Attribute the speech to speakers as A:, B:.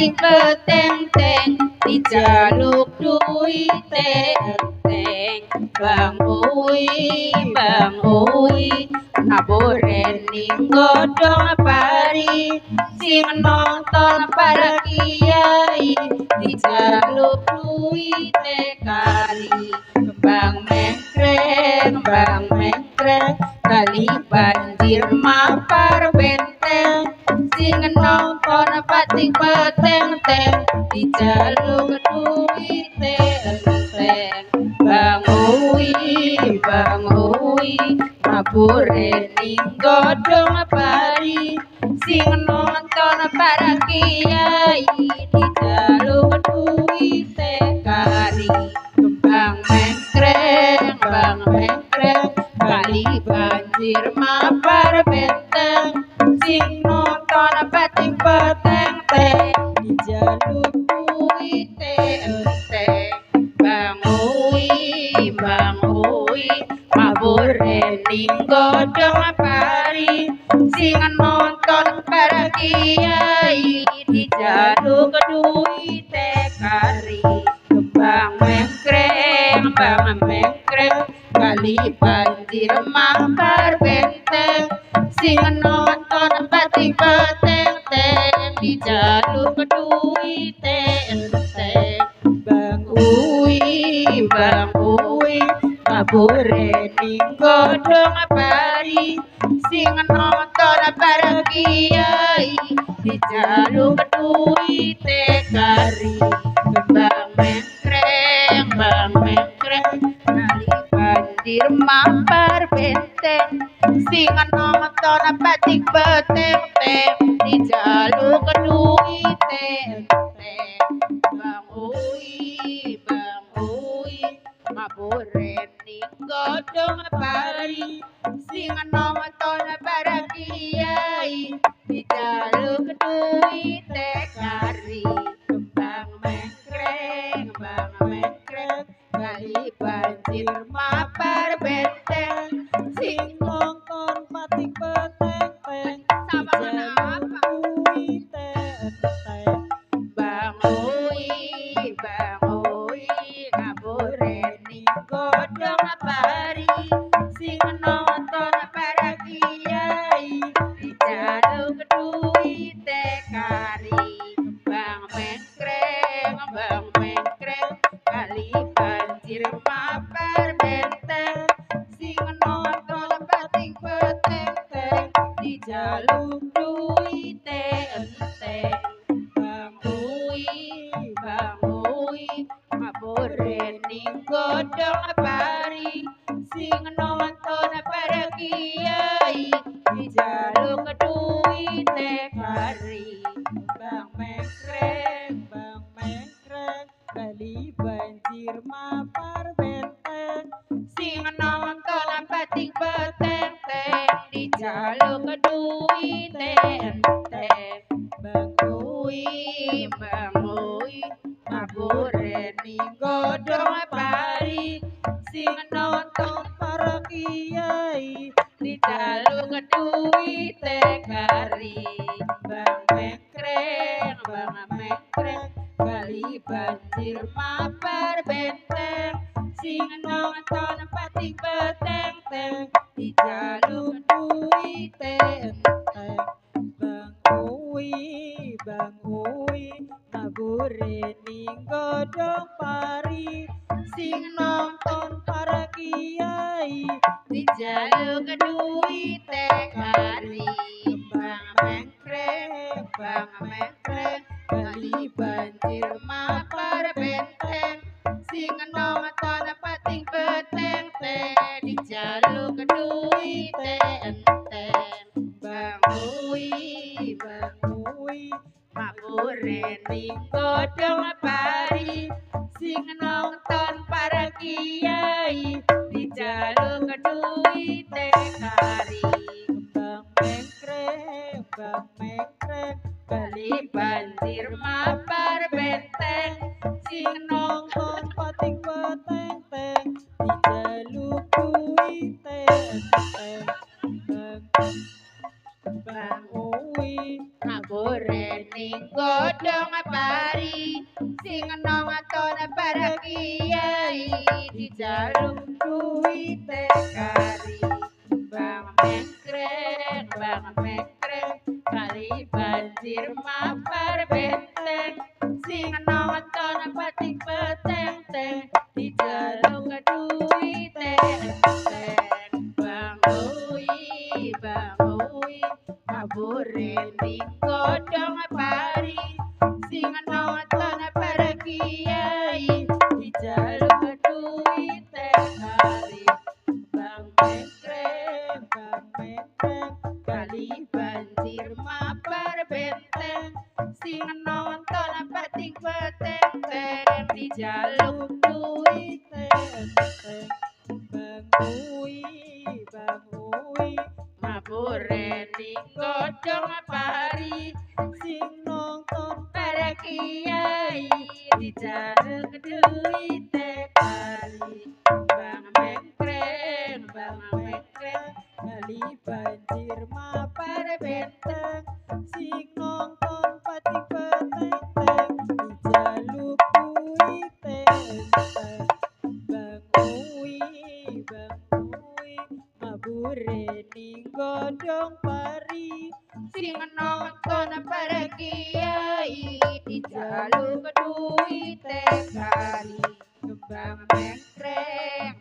A: pating peteng-teng dijaluk duite enteng Bang Uwi ngaburen ning godhong pari sing nonton para kiai dijaluk duite kari Bang Mengkreng kali banjir mapar benteng sing nonton pating peteng-teng dijaluk duite enteng Bang Uwi ngaburen ning godhong pari sing nonton para kiai dijaluk duite kari Bang Mengkreng kali banjir mapar benteng sing nonton pating peteng-teng dijaluk duite enteng Bang Uwi ngaburen ning godhong pari sing nonton para kiai dijaluk duite kari Bang Mengkreng kali banjir mapar benteng sing nonton pating peteng-teng dijaluk duite enteng Bang Uwi ngaburen ning godhong pari sing nonton para kiai dijaluk duite kari Bang Mengkreng kali banjir mapar benteng sing nonton pating peteng-teng dijaluk duite enteng Bang Uwi ngaburen ning godhong pari sing nonton para kiai dijaluk duite kari Bang Mengkreng kali banjir mapar benteng sing nonton pating peteng-teng dijaluk duite enteng Bang Uwi ngaburen ning godhong pari sing nonton para kiai dijaluk duite kari Bang Mengkreng kali banjir mapar benteng sing nonton pating peteng-teng dijaluk duite enteng Bang Uwi ngaburen ning godhong pari sing nonton para kiai dijaluk duite kari Bang Mengkreng kali banjir mapar benteng sing nonton pating peteng-teng dijaluk duite enteng Bang Uwi ngaburen ning godhong pari sing nonton para kiai dijaluk duite kari Bang Mengkreng kali banjir mapar benteng sing nonton pating peteng-teng dijaluk duite enteng Bang Uwi ngaburen ning godhong pari sing nonton para kiai dijaluk duite kari Bang Mengkreng kali banjir mapar benteng sing nonton pating peteng-teng dijaluk duite enteng Bang Uwi ngaburen ning godhong pari sing nonton para kiai dijaluk duite kari Bang Mengkreng kali banjir mapar benteng sing nonton pating peteng-teng dijaluk duite enteng Bang Uwi ngaburen ning godhong godhong pari sing nonton para kiai dijaluk duwite kari bang mengkreng kali banjir mampar benteng sing nonton pating peteng teng dijaluk duwite bang ui mabure ning godhong pari sing nonton para kiai dijaluk duwite kari bang mengkreng kali banjir mampar benteng sing nonton pating peteng teng dijaluk duwite bang ui mabure ning godhong pari sing nonton para kiai dijaluk duwite kari bang mengkreng kali banjir mampar benteng sing nonton pating peteng teng dijaluk duwite bang ui mabure ning godhong pari sing nonton para kiai dijaluk duwite kari bang mengkreng